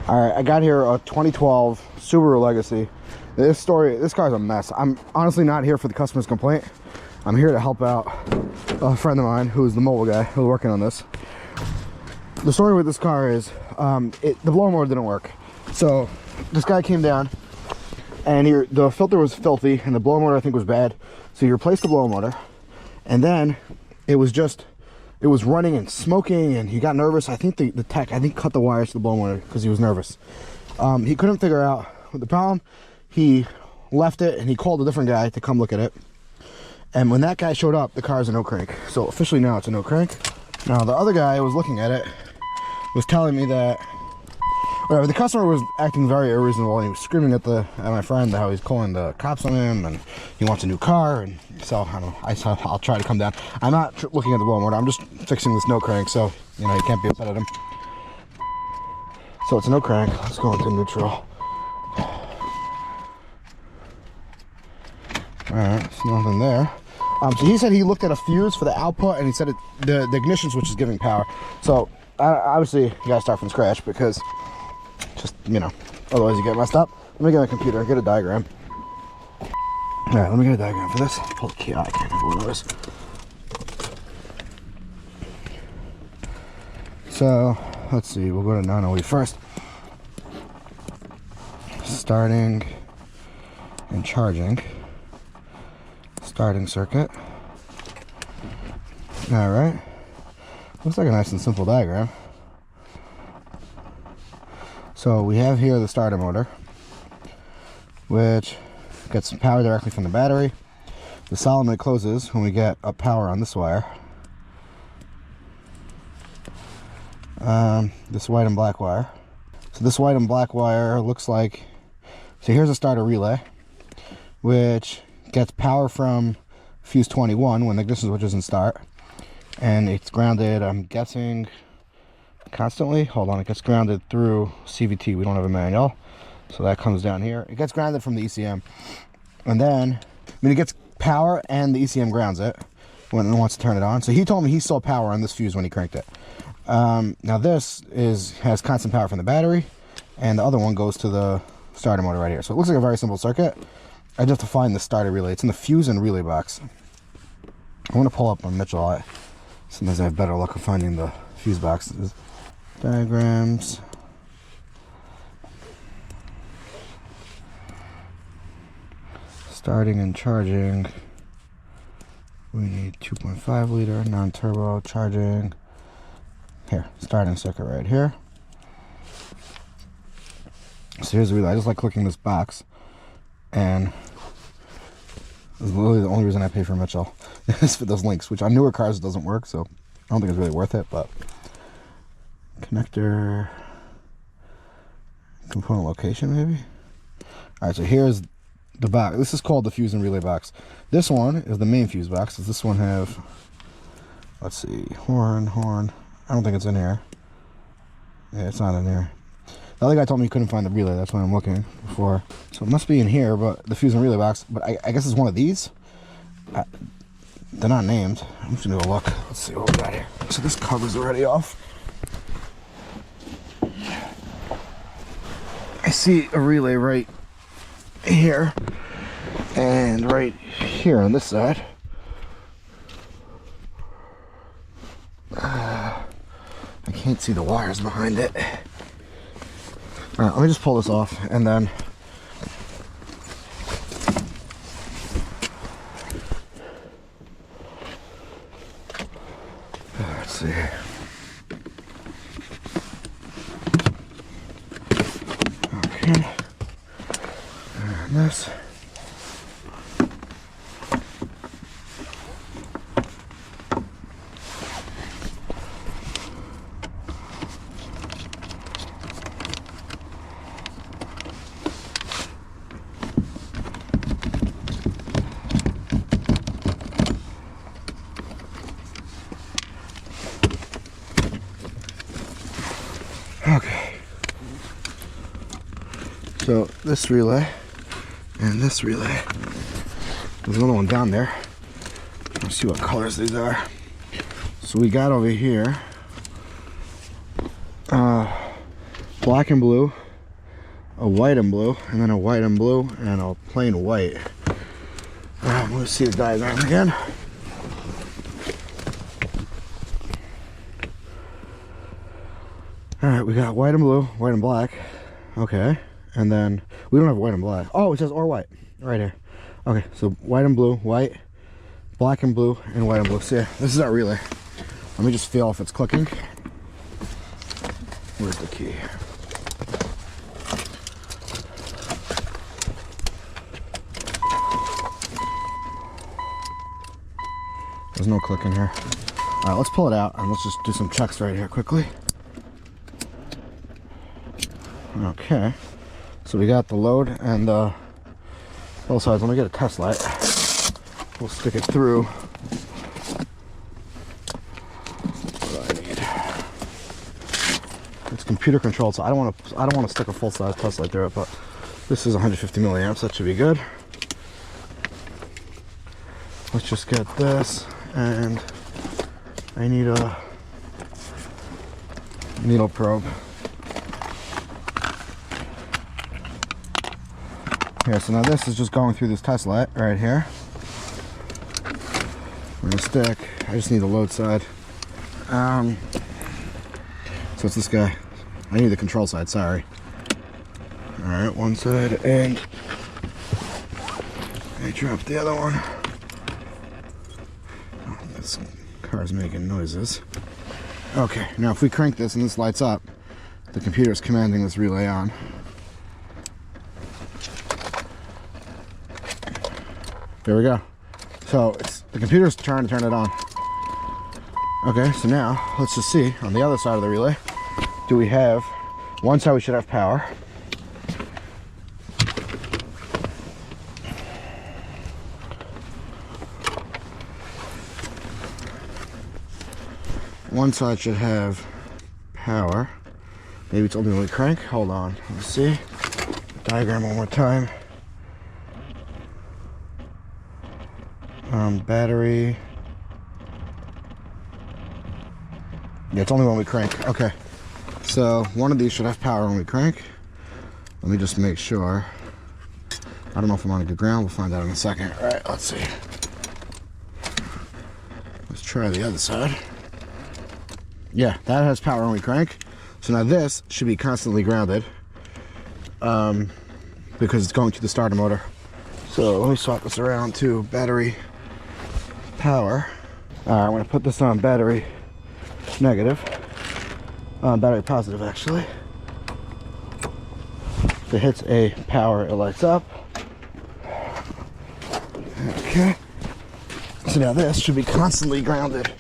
All right, I got here a 2012 Subaru Legacy. This car's a mess. I'm honestly not here for the customer's complaint. I'm here to help out a friend of mine who's the mobile guy who's working on this. The story with this car is the blower motor didn't work. So this guy came down and the filter was filthy and the blower motor I think was bad. So he replaced the blower motor, and then it was running and smoking, and he got nervous. I think the tech cut the wires to the blower motor because he was nervous. He couldn't figure out the problem. He left it and he called a different guy to come look at it. And when that guy showed up, the car's a no crank. So officially now it's a no crank. Now the other guy who was looking at it was telling me that whatever, the customer was acting very unreasonable, and he was screaming at my friend how he's calling the cops on him and he wants a new car. And so I don't know, I'll try to come down. I'm not looking at the blower motor, I'm just fixing this no crank, so you know you can't be upset at him. So it's a no crank. Let's go into neutral. Alright, there's nothing there. So he said he looked at a fuse for the output, and he said the ignition switch is giving power. So obviously you gotta start from scratch, because just, you know, otherwise you get messed up. Let me get my computer, get a diagram. Alright, let me get a diagram for this. Pull the key out, I can't believe this. So let's see, we'll go to 908 first. Starting and charging. Starting circuit. Alright. Looks like a nice and simple diagram. So we have here the starter motor, which gets power directly from the battery. The solenoid closes when we get up power on this wire. This white and black wire. So this white and black wire looks like, so here's a starter relay, which gets power from fuse 21 when the ignition switch doesn't start, and it's grounded, I'm guessing, constantly. Hold on, it gets grounded through CVT. We don't have a manual, so that comes down here. It gets grounded from the ECM, and then it gets power and the ECM grounds it when it wants to turn it on. So he told me he saw power on this fuse when he cranked it. Now this has constant power from the battery, and the other one goes to the starter motor right here. So it looks like a very simple circuit. I just have to find the starter relay. It's in the fuse and relay box. I want to pull up on Mitchell. Sometimes I have better luck of finding the fuse boxes. Diagrams. Starting and charging. We need 2.5 liter non-turbo charging. Here, starting circuit right here. So here's the relay. I just like clicking this box, and this is literally the only reason I pay for Mitchell is for those links, which on newer cars it doesn't work, so I don't think it's really worth it. But connector, component location maybe. All right, so here's the box. This is called the fuse and relay box. This one is the main fuse box. Does this one have, let's see, horn. I don't think it's in here. Yeah, it's not in here. The other guy told me he couldn't find the relay. That's why I'm looking for. So it must be in here, but the fuse and relay box. But I guess it's one of these. They're not named. I'm just gonna go look. Let's see what we got here. So this cover's already off. I see a relay right here and right here on this side. I can't see the wires behind it. All right, let me just pull this off, and then let's see. Okay, and this. Okay, so this relay and this relay, there's another one down there. Let's see what colors these are. So we got over here, the black and blue, a white and blue, and then a white and blue, and a plain white. Let's see the diagram again. Alright, we got white and blue, white and black. Okay, and then we don't have white and black. Oh, it says or white right here. Okay, so white and blue, white, black and blue, and white and blue. So yeah, this is our relay. Let me just feel if it's clicking. Where's the key? There's no click in here. All right, let's pull it out and let's just do some checks right here quickly. Okay, so we got the load and both sides. Let me get a test light. We'll stick it through. What do I need? It's computer controlled, so I don't want to stick a full size test light through it, but this is 150 milliamps. That should be good. Let's just get this, and I need a needle probe. Okay, so now this is just going through this test light right here. We're gonna stick. I just need the load side. So it's this guy. I need the control side. Sorry. All right, one side, and I dropped the other one. Oh, this car's making noises. Okay, now if we crank this and this lights up, the computer is commanding this relay on. There we go. So the computer's trying to turn it on. Okay, so now let's just see on the other side of the relay. Do we have one side? We should have power. One side should have power. Maybe it's only when we crank. Hold on. Let's see. Diagram one more time. Battery. Yeah, it's only when we crank. Okay. So one of these should have power when we crank. Let me just make sure. I don't know if I'm on a good ground. We'll find out in a second. All right, let's see. Let's try the other side. Yeah, that has power when we crank. So now this should be constantly grounded because it's going to the starter motor. So let me swap this around to battery power. All right, I'm going to put this on battery negative. Battery positive, actually. If it hits a power, it lights up. Okay. So now this should be constantly grounded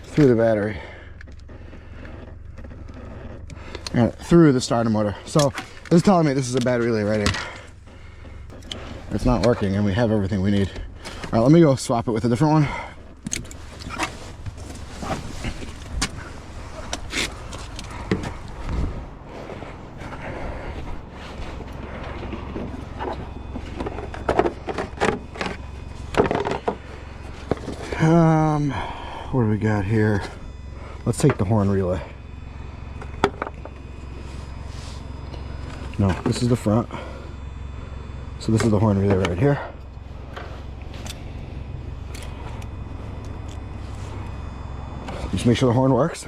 through the battery. And through the starter motor. So this is telling me this is a bad relay rating. It's not working and we have everything we need. All right, let me go swap it with a different one. What do we got here? Let's take the horn relay. No, this is the front. So this is the horn relay right here. Just make sure the horn works.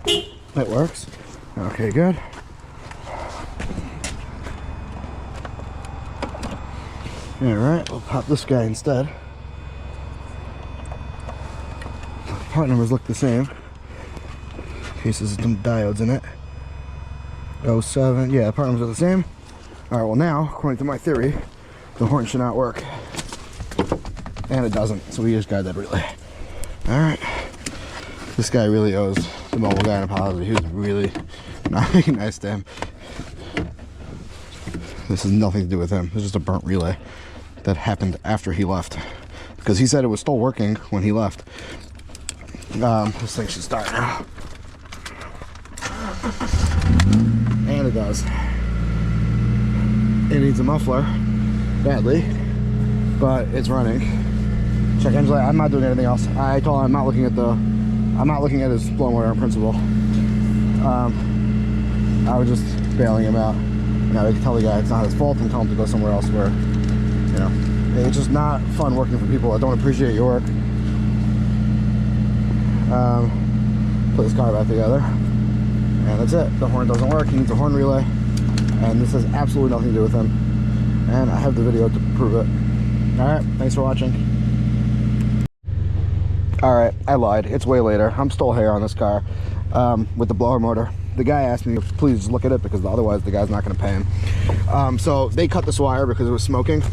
It works. Okay, good. Alright, we'll pop this guy instead. Part numbers look the same. In case there's some diodes in it. 07, yeah, the part numbers are the same. Alright, well now, according to my theory, the horn should not work. And it doesn't, so we just got that relay. Alright. This guy really owes the mobile guy an apology. He was really not being nice to him. This has nothing to do with him. It's just a burnt relay that happened after he left. Because he said it was still working when he left. This thing should start now. And it does. It needs a muffler badly, but it's running. Check engine light. I'm not doing anything else. I told him I'm not looking at the I'm not looking at his blow motor in principle. I was just bailing him out. You know, they can tell the guy it's not his fault and tell him to go somewhere else where, you know, it's just not fun working for people that don't appreciate your work. Put this car back together, and that's it. The horn doesn't work. He needs a horn relay, and this has absolutely nothing to do with him. And I have the video to prove it. Alright, thanks for watching. Alright, I lied. It's way later. I'm still here on this car with the blower motor. The guy asked me to please look at it because otherwise the guy's not going to pay him. So they cut this wire because it was smoking.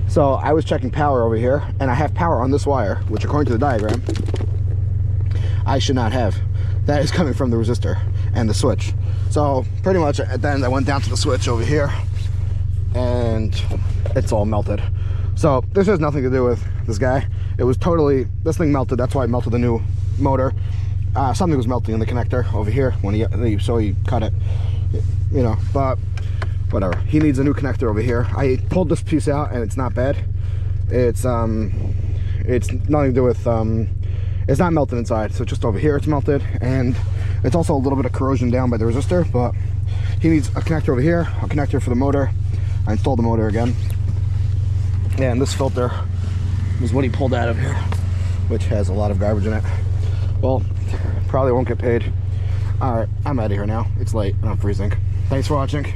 So I was checking power over here, and I have power on this wire, which according to the diagram, I should not have. That is coming from the resistor and the switch. So pretty much at the end I went down to the switch over here, and it's all melted. So this has nothing to do with this guy. It was totally, this thing melted. That's why it melted the new motor. Something was melting in the connector over here when he cut it, you know, but whatever. He needs a new connector over here. I pulled this piece out and it's not bad. It's nothing to do with, it's not melted inside. So just over here it's melted, and it's also a little bit of corrosion down by the resistor, but he needs a connector over here, a connector for the motor. I installed the motor again. And this filter was what he pulled out of here, which has a lot of garbage in it. Well, probably won't get paid. All right, I'm out of here now. It's late and I'm freezing. Thanks for watching.